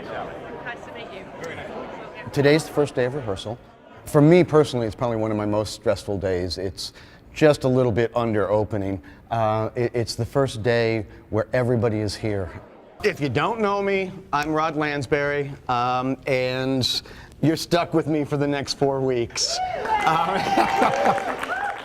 Nice to meet you. Very nice. Today's the first day of rehearsal. For me personally, it's probably one of my most stressful days. It's just a little bit under opening. It's the first day where everybody is here. If you don't know me, I'm Rod Lansbury, and you're stuck with me for the next 4 weeks.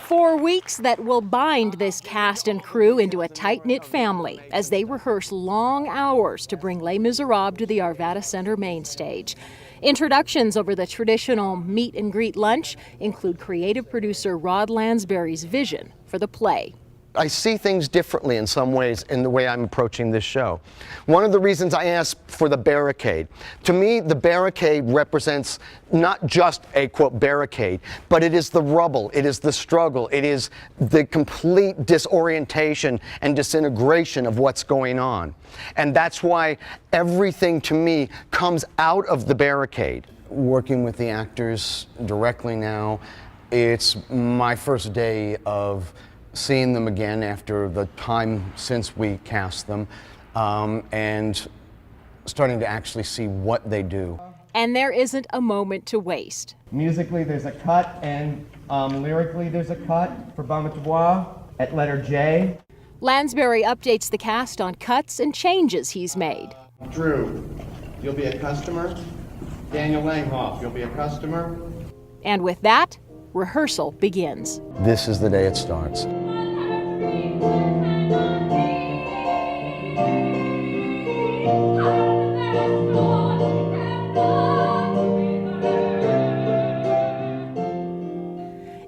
4 weeks that will bind this cast and crew into a tight-knit family as they rehearse long hours to bring Les Miserables to the Arvada Center Mainstage. Introductions over the traditional meet and greet lunch include creative producer Rod Lansbury's vision for the play. I see things differently in some ways in the way I'm approaching this show. One of the reasons I asked for the barricade. To me, the barricade represents not just a, quote, barricade, but it is the rubble, it is the struggle, it is the complete disorientation and disintegration of what's going on. And that's why everything to me comes out of the barricade. Working with the actors directly now, it's my first day of seeing them again after the time since we cast them, and starting to actually see what they do. And there isn't a moment to waste. Musically, there's a cut, and lyrically, there's a cut for Bamatois at letter J. Lansbury updates the cast on cuts and changes he's made. Drew, you'll be a customer. Daniel Langhoff, you'll be a customer. And with that, rehearsal begins. This is the day it starts.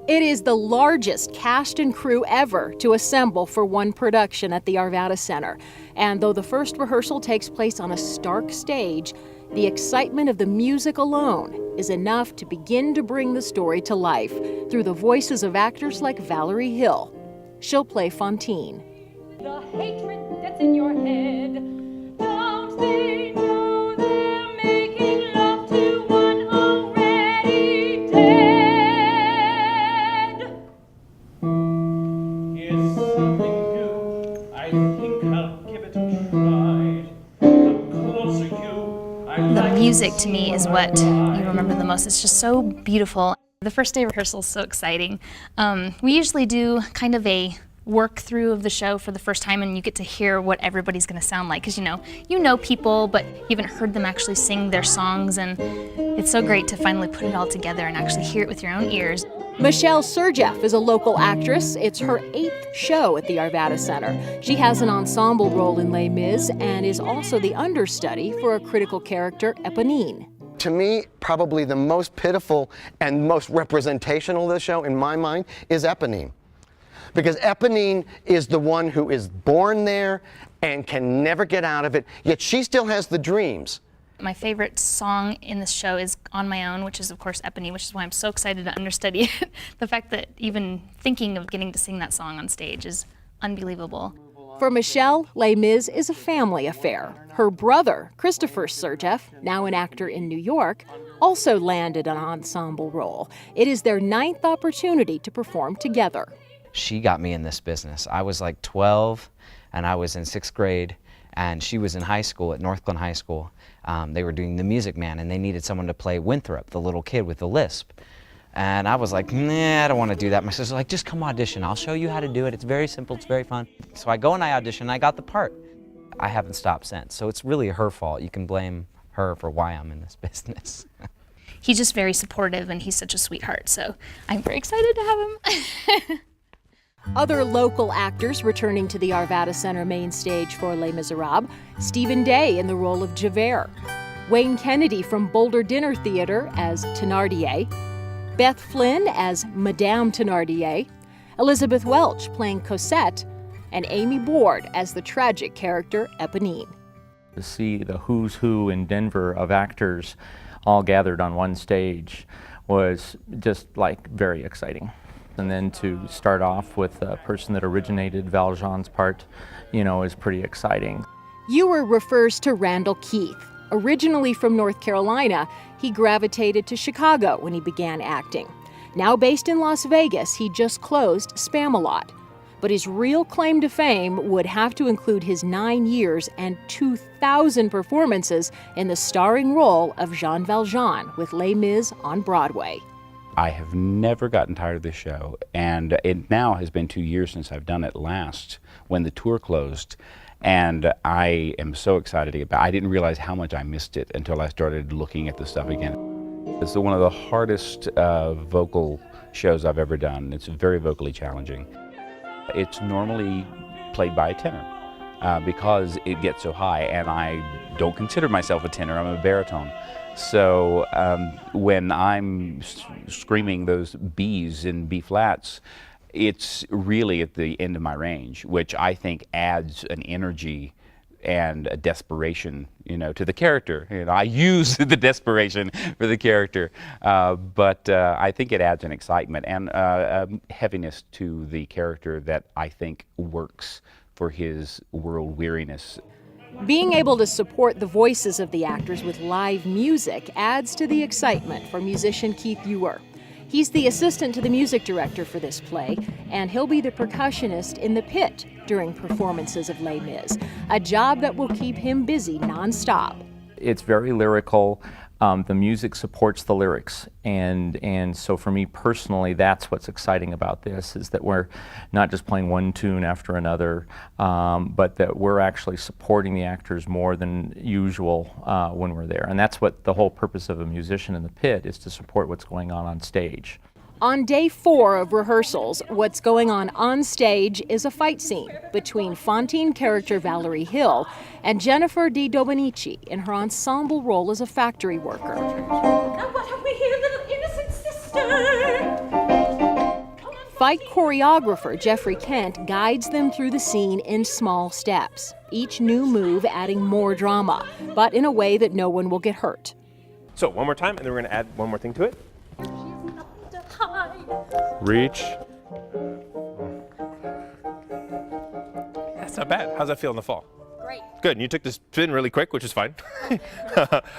It is the largest cast and crew ever to assemble for one production at the Arvada Center. And though the first rehearsal takes place on a stark stage, the excitement of the music alone is enough to begin to bring the story to life through the voices of actors like Valerie Hill. She'll play Fantine. The hatred that's in your head, don't they know they're making love to one already dead? Here's something new. I think I'll give it a try. Come closer, you. The music to me is what you remember the most. It's just so beautiful. The first day of rehearsal is so exciting. We usually do kind of a work through of the show for the first time, and you get to hear what everybody's going to sound like, because you know people, but you haven't heard them actually sing their songs, and it's so great to finally put it all together and actually hear it with your own ears. Michelle Surjeff is a local actress. It's her 8th show at the Arvada Center. She has an ensemble role in Les Mis and is also the understudy for a critical character, Eponine. To me, probably the most pitiful and most representational of the show, in my mind, is Eponine. Because Eponine is the one who is born there and can never get out of it, yet she still has the dreams. My favorite song in this show is On My Own, which is of course Eponine, which is why I'm so excited to understudy it. The fact that even thinking of getting to sing that song on stage is unbelievable. For Michelle, Les Mis is a family affair. Her brother, Christopher Surjeff, now an actor in New York, also landed an ensemble role. It is their 9th opportunity to perform together. She got me in this business. I was like 12 and I was in 6th grade, and she was in high school at Northglenn High School. They were doing The Music Man and they needed someone to play Winthrop, the little kid with the lisp. And I was like, nah, I don't want to do that. My sister's like, just come audition. I'll show you how to do it. It's very simple, it's very fun. So I go and I audition and I got the part. I haven't stopped since. So it's really her fault. You can blame her for why I'm in this business. He's just very supportive and he's such a sweetheart, so I'm very excited to have him. Other local actors returning to the Arvada Center Mainstage for Les Miserables: Stephen Day in the role of Javert, Wayne Kennedy from Boulder Dinner Theater as Thénardier, Beth Flynn as Madame Thénardier, Elizabeth Welch playing Cosette, and Amy Board as the tragic character Eponine. To see the who's who in Denver of actors all gathered on one stage was just like very exciting. And then to start off with a person that originated Valjean's part, is pretty exciting. Ewer refers to Randall Keith. Originally from North Carolina, he gravitated to Chicago when he began acting. Now based in Las Vegas, he just closed Spamalot. But his real claim to fame would have to include his 9 years and 2,000 performances in the starring role of Jean Valjean with Les Mis on Broadway. I have never gotten tired of this show, and it now has been 2 years since I've done it last, when the tour closed, and I am so excited to get back. I didn't realize how much I missed it until I started looking at the stuff again. It's one of the hardest vocal shows I've ever done. It's very vocally challenging. It's normally played by a tenor because it gets so high, and I don't consider myself a tenor, I'm a baritone. So when I'm screaming those B's in B flats, it's really at the end of my range, which I think adds an energy and a desperation, to the character. I use the desperation for the character, but I think it adds an excitement and a heaviness to the character that I think works for his world weariness. Being able to support the voices of the actors with live music adds to the excitement for musician Keith Ewer. He's the assistant to the music director for this play, and he'll be the percussionist in the pit during performances of Les Mis, a job that will keep him busy nonstop. It's very lyrical. The music supports the lyrics, and so for me personally, that's what's exciting about this, is that we're not just playing one tune after another, but that we're actually supporting the actors more than usual when we're there. And that's what the whole purpose of a musician in the pit is, to support what's going on stage. On day 4 of rehearsals, what's going on stage is a fight scene between Fantine character Valerie Hill and Jennifer Di Domenici in her ensemble role as a factory worker. Now what have we here, little innocent sister? Fight choreographer Jeffrey Kent guides them through the scene in small steps, each new move adding more drama, but in a way that no one will get hurt. So one more time, and then we're going to add one more thing to it. Reach. That's not bad. How's that feel in the fall? Great. Good. And you took the spin really quick, which is fine.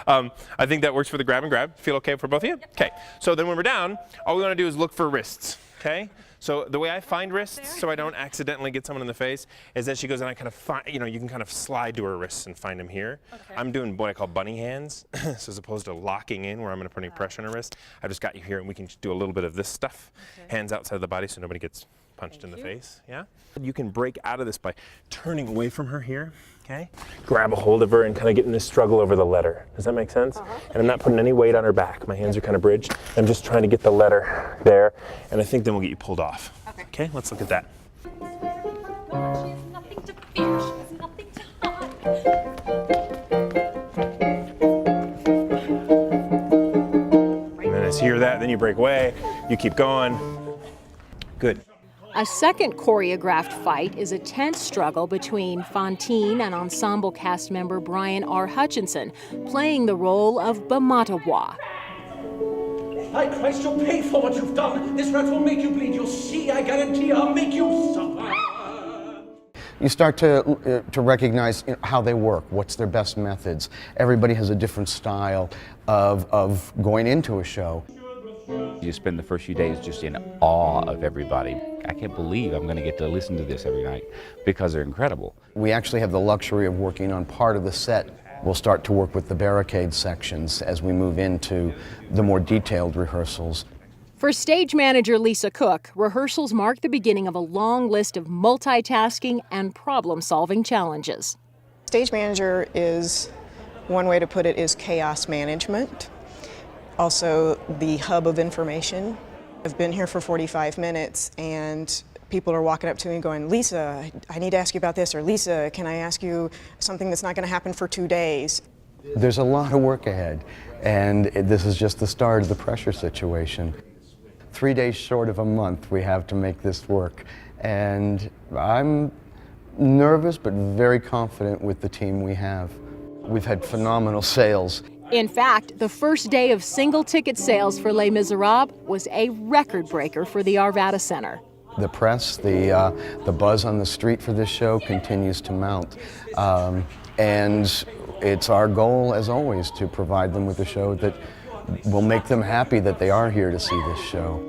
I think that works for the grab and grab. Feel okay for both of you? Okay. So then when we're down, all we want to do is look for wrists. Okay? So the way I find wrists, so I don't accidentally get someone in the face, is that she goes and I kind of find, you can kind of slide to her wrists and find them here. Okay. I'm doing what I call bunny hands. So as opposed to locking in where I'm going to put any pressure on her wrist, I've just got you here and we can just do a little bit of this stuff. Okay. Hands outside of the body so nobody gets punched in the face. Yeah? You can break out of this by turning away from her here. Okay? Grab a hold of her and kind of get in this struggle over the letter. Does that make sense? And I'm not putting any weight on her back. My hands are kind of bridged. I'm just trying to get the letter there, and I think then we'll get you pulled off. Okay, let's look at that. She has nothing to fear. She has nothing to hide. And then as you hear that, then you break away. You keep going. Good. A second choreographed fight is a tense struggle between Fantine and ensemble cast member Brian R. Hutchinson, playing the role of Bamatawa. By Christ, you'll pay for what you've done. This rat will make you bleed. You'll see, I guarantee I'll make you suffer. You start to recognize how they work, what's their best methods. Everybody has a different style of going into a show. You spend the first few days just in awe of everybody. I can't believe I'm going to get to listen to this every night because they're incredible. We actually have the luxury of working on part of the set. We'll start to work with the barricade sections as we move into the more detailed rehearsals. For stage manager Lisa Cook, rehearsals mark the beginning of a long list of multitasking and problem-solving challenges. Stage manager is, one way to put it, is chaos management. Also the hub of information. I've been here for 45 minutes and people are walking up to me going, Lisa, I need to ask you about this, or Lisa, can I ask you something that's not going to happen for 2 days? There's a lot of work ahead, and this is just the start of the pressure situation. 3 days short of a month we have to make this work, and I'm nervous but very confident with the team we have. We've had phenomenal sales. In fact, the first day of single ticket sales for Les Miserables was a record breaker for the Arvada Center. The press, the buzz on the street for this show continues to mount. And it's our goal, as always, to provide them with a show that will make them happy that they are here to see this show.